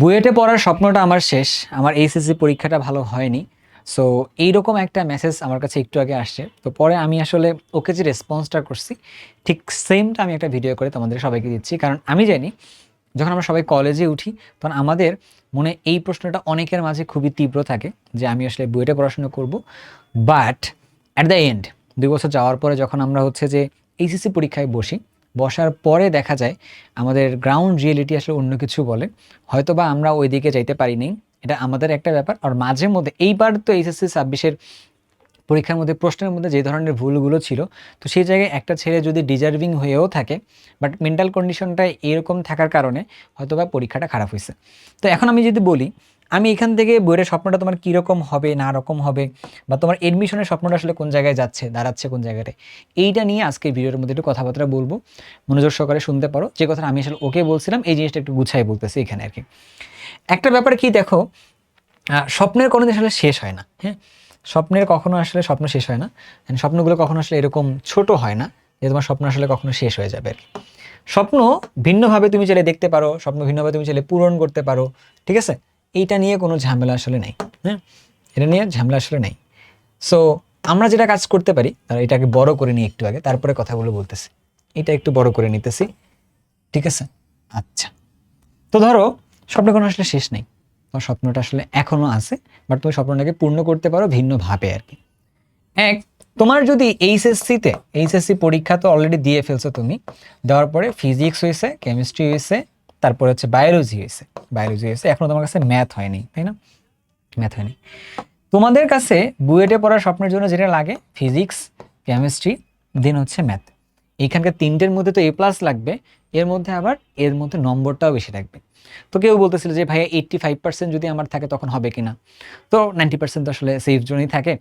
বুয়েটে পড়ার স্বপ্নটা আমার শেষ। আমার এইচএসসি পরীক্ষাটা ভালো হয়নি। সো এইরকম একটা মেসেজ আমার কাছে একটু আগে আসছে। তো পরে আমি আসলে ওকে যে রেসপন্সটা করছি, ঠিক সেমটা আমি একটা ভিডিও করে তোমাদের সবাইকে দিচ্ছি। কারণ আমি জানি যখন আমরা সবাই কলেজে উঠি, তখন আমাদের মনে এই প্রশ্নটা অনেকের মাঝে খুবই তীব্র থাকে যে আমি আসলে বুয়েটে পড়াশোনা করব। বাট অ্যাট দ্য এন্ড ২ বছর যাওয়ার পরে যখন আমরা হচ্ছে যে এইচএসসি পরীক্ষায় বসার পরে দেখা যায় আমাদের গ্রাউন্ড রিয়েলিটি আসলে অন্য কিছু বলে। হয়তোবা আমরা ওই দিকে যাইতে পারি নাই, এটা আমাদের একটা ব্যাপার। আর মাঝে মধ্যে এইবার তো এইচএসসি ২৬-এর পরীক্ষার মধ্যে প্রশ্নের মধ্যে যে ধরনের ভুলগুলো ছিল, তো সেই জায়গায় একটা ছেলে যদি ডিজার্ভিং হয়েও থাকে, বাট মেন্টাল কন্ডিশনটা এরকম থাকার কারণে হয়তোবা পরীক্ষাটা খারাপ হয়েছে। তো এখন আমি যদি বলি, আমি এখান থেকে বইয়ের স্বপ্নটা তোমার কীরকম হবে না রকম হবে, বা তোমার এডমিশনের স্বপ্নটা আসলে কোন জায়গায় যাচ্ছে, দাঁড়াচ্ছে কোন জায়গাতে, এইটা নিয়ে আজকে ভিডিওর মধ্যে একটু কথাবার্তা বলবো। মনোযোগ সহকারে শুনতে পারো। যে কথাটা আমি আসলে ওকে বলছিলাম, এই জিনিসটা একটু গুছাই বলতেছি এখানে আর কি। একটা ব্যাপার কি দেখো, স্বপ্নের কোনো দিন আসলে শেষ হয় না। হ্যাঁ, স্বপ্নের কখনো আসলে স্বপ্ন শেষ হয় না। স্বপ্নগুলো কখনো আসলে এরকম ছোট হয় না যে তোমার স্বপ্ন আসলে কখনো শেষ হয়ে যাবে আর কি। স্বপ্ন ভিন্নভাবে তুমি চাইলে দেখতে পারো, স্বপ্ন ভিন্নভাবে তুমি চাইলে পূরণ করতে পারো, ঠিক আছে? এইটা নিয়ে কোনো ঝামেলা আসলে নেই। হ্যাঁ, এটা নিয়ে ঝামেলা আসলে নেই। সো আমরা যেটা কাজ করতে পারি, তারা এটাকে বড় করে নিই একটু আগে, তারপরে কথাগুলো বলতেছি। এটা একটু বড় করে নিতেছি, ঠিক আছে? আচ্ছা, তো ধরো স্বপ্নের কোনো আসলে শেষ নেই। তোমার স্বপ্নটা আসলে এখনো আছে, বাট তুমি স্বপ্নটাকে পূর্ণ করতে পারো ভিন্নভাবে আর কি। এক, তোমার যদি এইচএসসি পরীক্ষা তো অলরেডি দিয়ে ফেলছো তুমি। দেওয়ার পরে ফিজিক্স হয়েছে, কেমিস্ট্রি হয়েছে, তারপরে হচ্ছে বায়োলজি হয়েছে, এখনো তোমার কাছে ম্যাথ হয়নি, তাই না? ম্যাথ হয়নি। তোমাদের কাছে বুয়েটে পড়ার স্বপ্নের জন্য যেটা লাগে ফিজিক্স, কেমিস্ট্রি, দেন হচ্ছে ম্যাথ। এইখানকার তিনটের মধ্যে তো A+ লাগবে, এর মধ্যে নম্বরটাও বেশি লাগবে। তো কেউ বলতেছিল যে ভাইয়া 85% যদি আমার থাকে তখন হবে কিনা। তো 90% তো আসলে সেফ জোনই থাকে।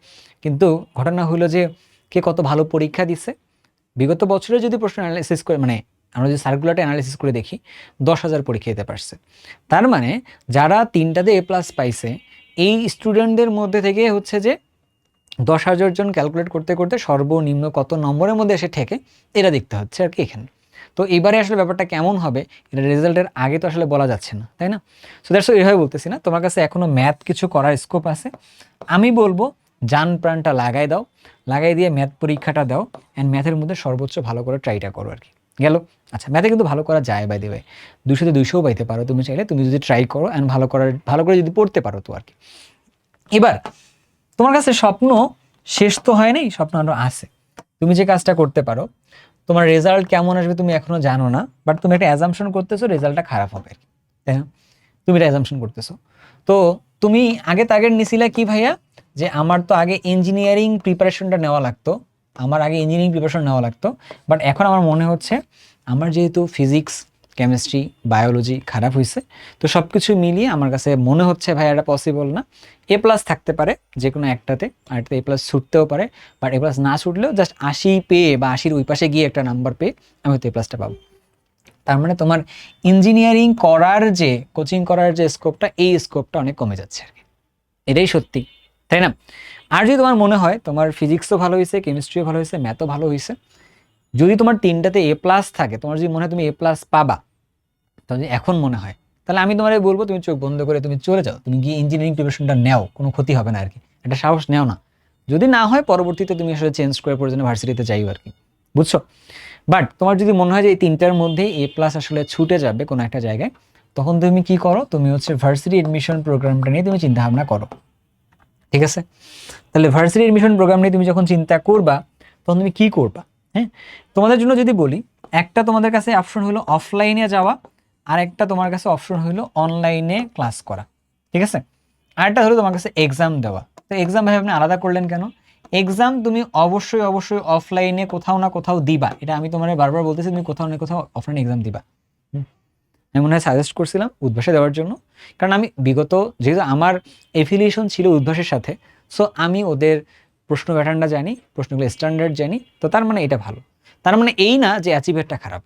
কিন্তু ঘটনা হলো যে কে কত ভালো পরীক্ষা দিচ্ছে। বিগত বছরে যদি প্রশ্ন অ্যানালাইসিস করে, মানে আমরা যদি সার্কুলারটা অ্যানালাইসিস করে দেখি, 10,000 পরীক্ষা দিতে পারছে। তার মানে যারা তিনটাতে A+ পাইছে, এই স্টুডেন্টদের মধ্যে থেকে হচ্ছে যে 10,000 জন ক্যালকুলেট করতে করতে সর্বনিম্ন কত নম্বরের মধ্যে এসে ঠেকে, এটা দেখতে হচ্ছে আর কি এখানে। তো এবারে আসলে ব্যাপারটা কেমন হবে, এটা রেজাল্টের আগে তো আসলে বলা যাচ্ছে না, তাই না? সো দ্যাটস এইভাবে বলতেছি না, তোমার কাছে এখনো ম্যাথ কিছু করার স্কোপ আছে। আমি বলবো জান প্রাণটা লাগাই দিয়ে ম্যাথ পরীক্ষাটা দাও, অ্যান্ড ম্যাথের মধ্যে সর্বোচ্চ ভালো করে ট্রাইটা করো আর কি। গেল? আচ্ছা, ম্যাথে কিন্তু ভালো করা যায়, বাই দ্য ওয়ে 200-তে 200ও পাইতে পারো তুমি চাইলে, তুমি যদি ট্রাই করো অ্যান্ড ভালো করে যদি পড়তে পারো তো আর কি। এবার তোমার কাছে স্বপ্ন শেষ তো হয় নাই, স্বপ্ন আরো আছে। তুমি যে কাজটা করতে পারো, তোমার রেজাল্ট কেমন আসবে তুমি এখনো জানো না, বাট তুমি একটা অ্যাজাম্পশন করতেছো রেজাল্টটা খারাপ হবে আর কি, তাই না? তুমি এটা অ্যাজাম্পশন করতেছো। তো তুমি আগে টার্গেট নিছিলা কি ভাইয়া, যে আমার তো আগে ইঞ্জিনিয়ারিং প্রিপারেশনটা নেওয়া লাগতো, বাট এখন আমার মনে হচ্ছে আমার যেহেতু ফিজিক্স, কেমিস্ট্রি, বায়োলজি খারাপ হয়েছে, তো সব কিছু মিলিয়ে আমার কাছে মনে হচ্ছে ভাই এটা পসিবল না। A+ থাকতে পারে যে কোনো একটাতে, আর একটা A+ ছুটতেও পারে, বাট A+ না ছুটলেও জাস্ট 80 পেয়ে বা 80-র ওই পাশে গিয়ে একটা নাম্বার পেয়ে আমি হয়তো A+টা পাবো। তার মানে তোমার ইঞ্জিনিয়ারিং করার যে কোচিং করার যে স্কোপটা, এই স্কোপটা অনেক কমে যাচ্ছে আর কি। এটাই সত্যি, তাই না? আর যদি তোমার মনে হয় তোমার ফিজিক্সও ভালো হয়েছে, কেমিস্ট্রিও ভালো হয়েছে, ম্যাথও ভালো হয়েছে, যদি তোমার তিনটাতে A+ থাকে, তোমার যদি মনে হয় তুমি A+ পাবা, তাহলে এখন মনে হয়, তাহলে আমি তোমার বলবো তুমি চোখ বন্ধ করে তুমি চলে যাও, তুমি গিয়ে ইঞ্জিনিয়ারিং প্রিপারেশনটা নেও, কোনো ক্ষতি হবে না আর কি। একটা সাহস নেও না, যদি না হয় পরবর্তীতে তুমি আসলে চেঞ্জ করে প্রয়োজনে ভার্সিটিতে যাইও আর কি, বুঝছো? বাট তোমার যদি মনে হয় যে এই তিনটার মধ্যেই A+ আসলে ছুটে যাবে কোনো একটা জায়গায়, তখন তুমি কি করো, তুমি হচ্ছে ভার্সিটি এডমিশন প্রোগ্রামটা নিয়ে তুমি চিন্তা ভাবনা করো, ঠিক আছে? তাহলে ভার্সিটি এডমিশন প্রোগ্রাম নিয়ে তুমি যখন চিন্তা করবা, তখন তুমি কি করবা? হ্যাঁ, তোমাদের জন্য যদি বলি, একটা তোমাদের কাছে অপশন হলো অফলাইনে যাওয়া, আর একটা তোমার কাছে অপশন হলো অনলাইনে ক্লাস করা, ঠিক আছে? আরেকটা হলো তোমার কাছে এক্সাম দেওয়া। তো এক্সাম ভাই আপনি আলাদা করলেন কেন? এক্সাম তুমি অবশ্যই অফলাইনে কোথাও না কোথাও দিবা, এটা আমি তোমার বারবার বলতেছি, তুমি কোথাও না কোথাও অফলাইনে এক্সাম দিবা। আমি মনে হয় সাজেস্ট করছিলাম উদ্ভাসে দেওয়ার জন্য, কারণ আমি বিগত যেহেতু আমার এফিলিয়েশন ছিল উদ্ভাসের সাথে, সো আমি ওদের প্রশ্ন প্যাটার্নটা জানি, প্রশ্নগুলো স্ট্যান্ডার্ড জানি। তো তার মানে এটা ভালো। তার মানে এই না যে অ্যাচিভেটটা খারাপ।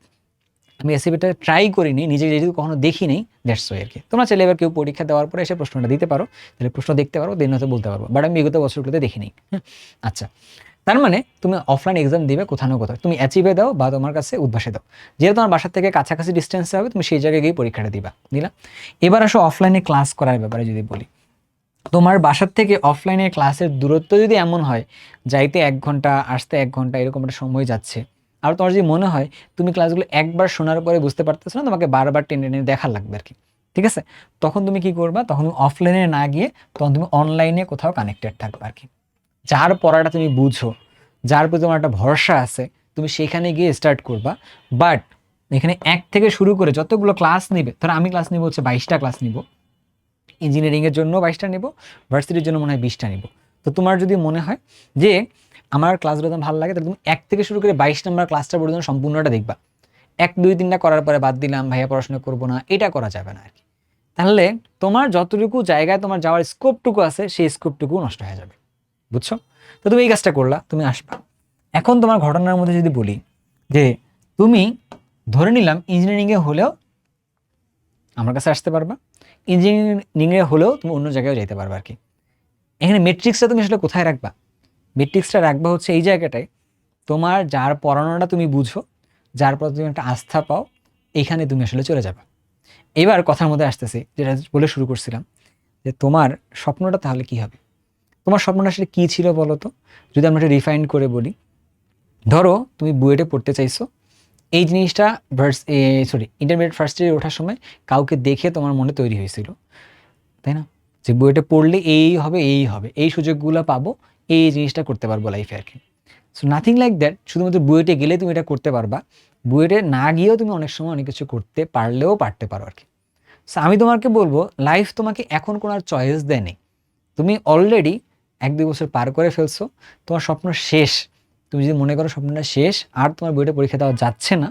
আমি অ্যাচিভেটটা ট্রাই করিনি, নিজে যেহেতু কখনো দেখি নেই, দ্যাটস ওয়াই আর কি। তোমরা চাইলে এবার কেউ পরীক্ষা দেওয়ার পরে এসে প্রশ্নটা দিতে পারো, তাহলে প্রশ্ন দেখতে পারো, দেন হয়তো বলতে পারবো, বাট আমি বিগত বছরগুলোতে দেখি নেই। হ্যাঁ, আচ্ছা, তার মানে তুমি অফলাইন এক্সাম দিবে কোথাও না কোথাও, তুমি অ্যাচিভে দাও বা তোমার কাছে উদ্ভাসে দাও, যেহেতু তোমার বাসা থেকে কাছাকাছি ডিস্টেন্সে হবে তুমি সেই জায়গায় গিয়ে পরীক্ষাটা দিলা। এবার আসো অফলাইনে ক্লাস করার ব্যাপারে যদি বলি, তোমার বাসার থেকে অফলাইনে ক্লাসের দূরত্ব যদি এমন হয় যাইতে 1 ঘন্টা আসতে 1 ঘন্টা এরকম একটা সময় যাচ্ছে, আর তোমার যদি মনে হয় তুমি ক্লাসগুলো একবার শোনার পরে বুঝতে পারতেছো না, তোমাকে বারবার টেনে টেনে দেখা লাগবে আর কি, ঠিক আছে, তখন তুমি কি করবা, তখন তুমি অফলাইনে না গিয়ে তখন তুমি অনলাইনে কোথাও কানেক্টেড থাকবে আর কি। যার পড়াটা তুমি বুঝো, যার প্রতি তোমার একটা ভরসা আছে, তুমি সেখানে গিয়ে স্টার্ট করবা। বাট এখানে 1 থেকে শুরু করে যতগুলো ক্লাস নিবে, ধরো আমি ক্লাস নিব হচ্ছে 22টা ক্লাস নিব, ইঞ্জিনিয়ারিংয়ের জন্য 22টা নেব, ভার্সিটির জন্য মনে হয় 20টা নেব। তো তোমার যদি মনে হয় যে আমার ক্লাসগুলো তোমার ভালো লাগে, তাহলে তুমি 1 থেকে শুরু করে 22 নম্বর ক্লাসটা পর্যন্ত সম্পূর্ণটা দেখবা। 1 2 3টা করার পরে বাদ দিলাম, ভাইয়া পড়াশোনা করবো না, এটা করা যাবে না আর কি। তাহলে তোমার যতটুকু জায়গায় তোমার যাওয়ার স্কোপটুকু আছে সেই স্কোপটুকু নষ্ট হয়ে যাবে, বুঝছো? তো তুমি এই কাজটা করলা, তুমি আসবা। এখন তোমার ঘটনার মধ্যে যদি বলি যে তুমি ধরে নিলাম ইঞ্জিনিয়ারিংয়ে হলেও আমার কাছে আসতে পারবা, ইঞ্জিনিয়ারিংয়ে হলেও তুমি অন্য জায়গায় যাইতে পারবা আর কি। এখানে মেট্রিক্সটা তুমি আসলে কোথায় রাখবা? মেট্রিক্সটা রাখবা হচ্ছে এই জায়গাটায়, তোমার যার পড়ানোটা তুমি বুঝো, যার প্রতি তুমি একটা আস্থা পাও, এইখানে তুমি আসলে চলে যাবে। এবার কথার মধ্যে আসতেছি, যেটা বলে শুরু করছিলাম, যে তোমার স্বপ্নটা তাহলে কি হবে? তোমার স্বপ্নটা আসলে কী ছিল বলো তো? যদি আমরা একটা রিফাইন্ড করে বলি, ধরো তুমি বুয়েটে পড়তে চাইছো, এই জিনিসটা ইন্টারমিডিয়েট ফার্স্ট ইয়ারে ওঠার সময় কাউকে দেখে তোমার মনে তৈরি হয়েছিল, তাই না? যে বুয়েটে পড়লে এই হবে এই হবে, এই সুযোগগুলো পাবো, এই জিনিসটা করতে পারবো লাইফে আর কি। সো নাথিং লাইক দ্যাট, শুধুমাত্র বুয়েটে গেলে তুমি এটা করতে পারবা, বুয়েটে না গিয়েও তুমি অনেক সময় অনেক কিছু করতে পারলেও পারতে পারো আর কি। সো আমি তোমাকে বলবো, লাইফ তোমাকে এখন কোনো আর চয়েস দেয়নি, তুমি অলরেডি 1 2 বছর পার করে ফেলছো, তোমার স্বপ্ন শেষ। তুমি যদি মনে করো স্বপ্নটা শেষ আর তোমার বুয়েটে পরীক্ষা দেওয়া যাচ্ছে না,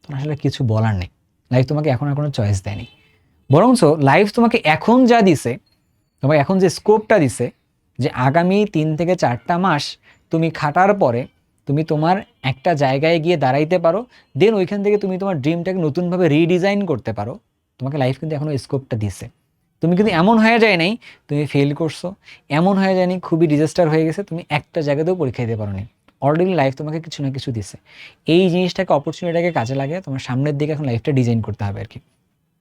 তোমার আসলে কিছু বলার নেই, লাইফ তোমাকে এখন আর কোনো চয়েস দেয়নি। বরঞ্চ লাইফ তোমাকে এখন যা দিছে, তোমাকে এখন যে স্কোপটা দিছে, যে আগামী 3 থেকে 4টা মাস তুমি খাটার পরে তুমি তোমার একটা জায়গায় গিয়ে দাঁড়াইতে পারো, দেন ওইখান থেকে তুমি তোমার ড্রিমটাকে নতুনভাবে রিডিজাইন করতে পারো, তোমাকে লাইফ কিন্তু এখনো স্কোপটা দিছে। তুমি কিন্তু এমন হয়ে যায় নাই তুমি ফেল করছো, এমন হয়ে যায়নি খুবই ডিজাস্টার হয়ে গেছে, তুমি একটা জায়গাতেও পরীক্ষা দিতে পারো নি। অলরেডি লাইফ তোমাকে কিছু না কিছু দিছে, এই জিনিসটাকে অপরচুনিটিটাকে কাজে লাগে তোমার সামনের দিকে এখন লাইফটা ডিজাইন করতে হবে আর কি।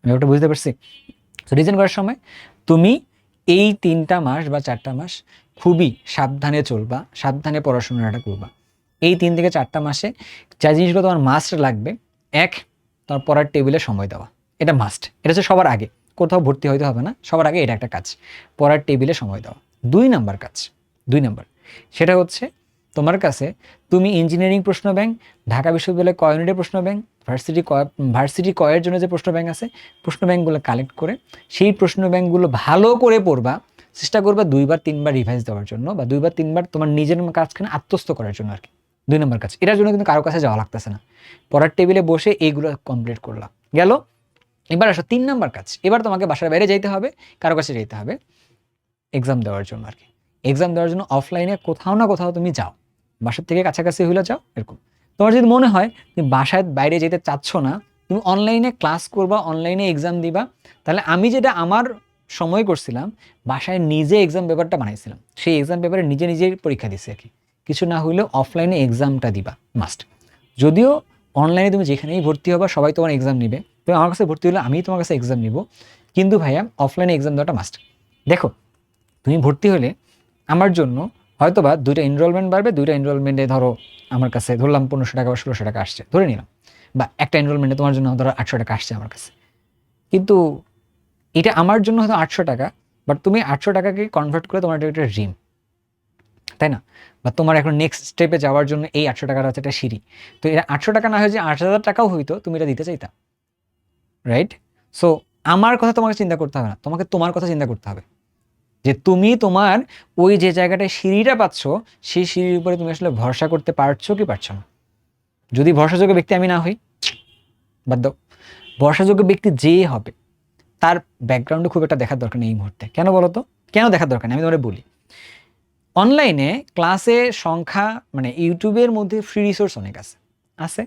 আমি ওটা বুঝতে পারছি। তো ডিজাইন করার সময় তুমি এই 3টা মাস বা 4টা মাস খুবই সাবধানে চলবা, সাবধানে পড়াশোনাটা করবা। এই 3 থেকে 4টা মাসে যা জিনিসগুলো তোমার মাস্ট লাগবে, 1 তোমার পড়ার টেবিলে সময় দেওয়া, এটা মাস্ট, এটা হচ্ছে সবার আগে, কোথাও ভর্তি হইতে হবে না, সবার আগে এটা একটা কাজ, পড়ার টেবিলে সময় দেওয়া। 2 নাম্বার কাজ, 2 নাম্বার, সেটা হচ্ছে তোমার কাছে তুমি ইঞ্জিনিয়ারিং প্রশ্ন ব্যাংক, ঢাকা বিশ্ববিদ্যালয় ক ইউনিটের প্রশ্ন ব্যাংক, ভার্সিটি কয়ের জন্য যে প্রশ্ন ব্যাংক আছে, প্রশ্ন ব্যাংকগুলো কালেক্ট করে সেই প্রশ্ন ব্যাংকগুলো ভালো করে পড়বা, চেষ্টা করবা 2 বার 3 বার রিভাইজ দেওয়ার জন্য, বা 2 বার 3 বার তোমার নিজের কাজখানে আত্মস্থ করার জন্য আর কি। 2 নম্বর কাজ, এটার জন্য কিন্তু কারো কাছে যাওয়া লাগতেছে না, পড়ার টেবিলে বসে এইগুলো কমপ্লিট করলাম, গেল। এবার আসো 3 নম্বর কাজ, এবার তোমাকে বাসার বাইরে যাইতে হবে, কারো কাছে যেতে হবে এক্সাম দেওয়ার জন্য আর কি। এক্সাম দেওয়ার জন্য অফলাইনে কোথাও না কোথাও তুমি যাও, বাসার থেকে কাছাকাছি হইলে যাও এরকম। তোমার যদি মনে হয় তুমি বাসায় বাইরে যেতে চাচ্ছ না, তুমি অনলাইনে ক্লাস করবা, অনলাইনে এক্সাম দিবা, তাহলে আমি যেটা আমার সময় করছিলাম, বাসায় নিজে এক্সাম পেপারটা বানাইছিলাম, সেই এক্সাম পেপারে নিজে নিজেই পরীক্ষা দিছি আর কি। কিছু না হইলেও অফলাইনে এক্সামটা দিবা মাস্ট। যদিও অনলাইনে তুমি যেখানেই ভর্তি হবা সবাই তোমার এক্সাম নিবে, তুমি আমার কাছে ভর্তি হলে আমি তোমার কাছে এক্সাম নিব, কিন্তু ভাইয়া অফলাইনে এক্সাম দেওয়াটা মাস্ট। দেখো তুমি ভর্তি হলে আমার জন্য হয়তোবা 2টা এনরোলমেন্ট বাড়বে, 2টা এনরোলমেন্টে ধরো আমার কাছে ধরলাম 1500 টাকা বা 1600 টাকা আসছে ধরে নিলাম, বা একটা এনরোলমেন্টে তোমার জন্য ধরো 800 টাকা আসছে আমার কাছে, কিন্তু এটা আমার জন্য হয়তো 800 টাকা, বাট তুমি 800 টাকাকে কনভার্ট করে তোমার একটা ড্রিম, তাই না? বা তোমার এখন নেক্সট স্টেপে যাওয়ার জন্য এই 800 টাকাটা হচ্ছে একটা সিঁড়ি। তো এটা 800 টাকা না হয়ে যে 8000 টাকাও হইতো, তুমি এটা দিতে চাইতা, রাইট? সো আমার কথা তোমাকে চিন্তা করতে হবে না, তোমাকে তোমার কথা চিন্তা করতে হবে, যে তুমি তোমার ওই যে জায়গাটায় সিঁড়িটা পাচ্ছ, সেই সিঁড়ির উপরে তুমি আসলে ভরসা করতে পারছো কি পারছো না। যদি ভরসাযোগ্য ব্যক্তি আমি না হই, বাদ দাও, ভরসাযোগ্য ব্যক্তি যে হবে তার ব্যাকগ্রাউন্ডে খুব একটা দেখার দরকার নেই এই মুহূর্তে। কেন বলো তো? কেন দেখার দরকার নেই আমি তোমাকে বলি। অনলাইনে ক্লাসে সংখ্যা, মানে ইউটিউবের মধ্যে ফ্রি রিসোর্স অনেক আছে, আছে।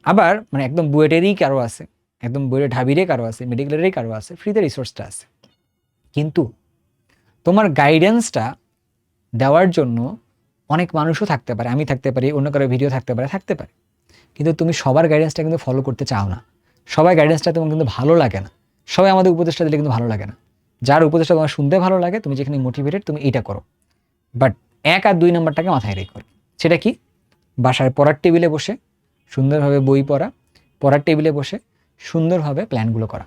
আবার মানে একদম বুয়েটেরই কারো আছে, একদম বুয়েটের ঢাবিরে কারো আছে, মেডিকেলেরই কারো আছে, ফ্রিতে রিসোর্সটা আছে। কিন্তু তোমার গাইডেন্সটা দেওয়ার জন্য অনেক মানুষও থাকতে পারে, আমি থাকতে পারি, অন্য কারো ভিডিও থাকতে পারে, কিন্তু তুমি সবার গাইডেন্সটা কিন্তু ফলো করতে চাও না, সবাই গাইডেন্সটা তোমার কিন্তু ভালো লাগে না, সবাই আমাদের উপদেশটা দিলে কিন্তু ভালো লাগে না। যার উপদেশটা তোমার শুনতে ভালো লাগে, তুমি যেখানে মোটিভেটেড, তুমি এইটা করো। বাট 1 আর 2 নাম্বারটাকে মাথায় রেখো। সেটা কি? বাসায় পড়ার টেবিলে বসে সুন্দরভাবে বই পড়া, পড়ার টেবিলে বসে সুন্দরভাবে প্ল্যানগুলো করা।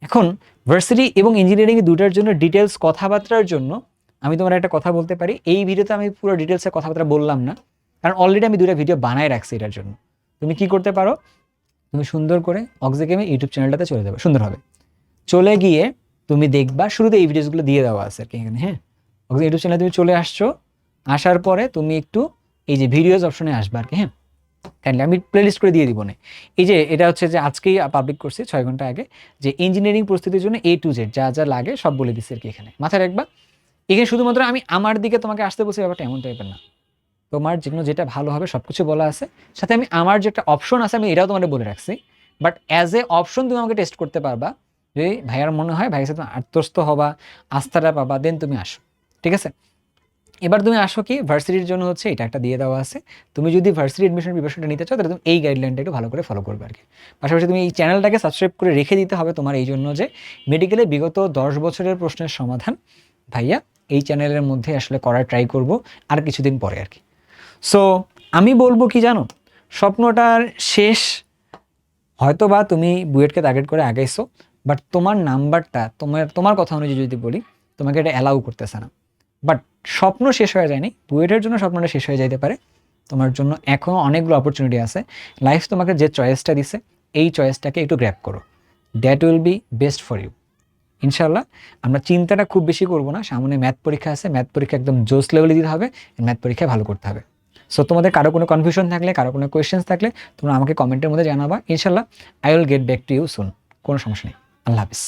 এখন ভার্সিটি এবং ইঞ্জিনিয়ারিং দুটার জন্য ডিটেলস কথাবার্তার জন্য আমি তোমার একটা কথা বলতে পারি। এই ভিডিওতে আমি পুরো ডিটেলসে কথাবার্তা বললাম না, কারণ অলরেডি আমি 2টা ভিডিও বানায় রাখছি এটার জন্য। তুমি কি করতে পারো, তুমি সুন্দর করে অক্সিগেমে ইউটিউব চ্যানেলটাতে চলে যাবে, সুন্দরভাবে চলে গিয়ে তুমি দেখবা শুরুতে এই ভিডিওসগুলো দিয়ে দেওয়া আছে আর কি এখানে। হ্যাঁ, ইউটিউব চ্যানেলে তুমি চলে আসছো, আসার পরে তুমি একটু এই যে ভিডিওস অপশনে আসবে আর কি। হ্যাঁ, কাইন্ডলি আমি প্লেলিস্ট করে দিয়ে দিব না। এই যে এটা হচ্ছে যে আজকেই পাবলিক করছি 6 ঘন্টা আগে, যে ইঞ্জিনিয়ারিং প্রস্তুতির জন্য A to Z যা যা লাগে সব বলে দিচ্ছি আর কি এখানে। মাথায় রাখবা, এখানে শুধুমাত্র আমি আমার দিকে তোমাকে আসতে বলছি, ব্যাপারটা এমন টাইপের না। তোমার যেগুলো যেটা ভালো হবে সব কিছু বলা আছে, সাথে আমি আমার যে একটা অপশন আছে আমি এটাও তোমাদের বলে রাখছি। বাট অ্যাজ এ অপশন তুমি আমাকে টেস্ট করতে পারবা, যদি ভাইয়ার মনে হয় ভাইয়ের সাথে আত্মস্থ হবা, আস্থাটা পাবা, দেন তুমি আসো, ঠিক আছে? এবার তুমি আসো কি ভার্সিটির জন্য হচ্ছে এটা একটা দিয়ে দেওয়া আছে। তুমি যদি ভার্সিটি অ্যাডমিশন প্রিপারেশনটা নিতে চাও তাহলে তুমি এই গাইডলাইনটা একটু ভালো করে ফলো করবে আর কি। পাশাপাশি তুমি এই চ্যানেলটাকে সাবস্ক্রাইব করে রেখে দিতে হবে তোমার, এই জন্য যে মেডিকেলে বিগত 10 বছরের প্রশ্নের সমাধান ভাইয়া এই চ্যানেলের মধ্যে আসলে করার ট্রাই করব আর কিছুদিন পরে আর কি। সো আমি বলবো কি জানো, স্বপ্নটার শেষ হয়তো বা তুমি বুয়েটকে টার্গেট করে আগাইছো, বাট তোমার নাম্বারটা তোমার কথা অনুযায়ী যদি বলি, তোমাকে এটা অ্যালাউ করতেছে না। বাট স্বপ্ন শেষ হয়ে যায়নি, বুয়েটের জন্য স্বপ্নটা শেষ হয়ে যাইতে পারে। তোমার জন্য এখনও অনেকগুলো অপরচুনিটি আছে। লাইফ তোমাকে যে চয়েসটা দিছে, এই চয়েসটাকে একটু গ্র্যাব করো, that will be best for you. ইনশাল্লাহ আমরা চিন্তাটা খুব বেশি করবো না, সামনে ম্যাথ পরীক্ষা আছে, ম্যাথ পরীক্ষা একদম জোস লেভেলে দিতে হবে, ম্যাথ পরীক্ষায় ভালো করতে হবে। সো তোমাদের কারো কোনো কনফিউশন থাকলে, কারো কোনো কোয়েশ্চেন্স থাকলে তোমরা আমাকে কমেন্টের মধ্যে জানাবা। ইনশাল্লাহ I will get back to you soon, কোনো সমস্যা নেই। আল্লাহ হাফিজ।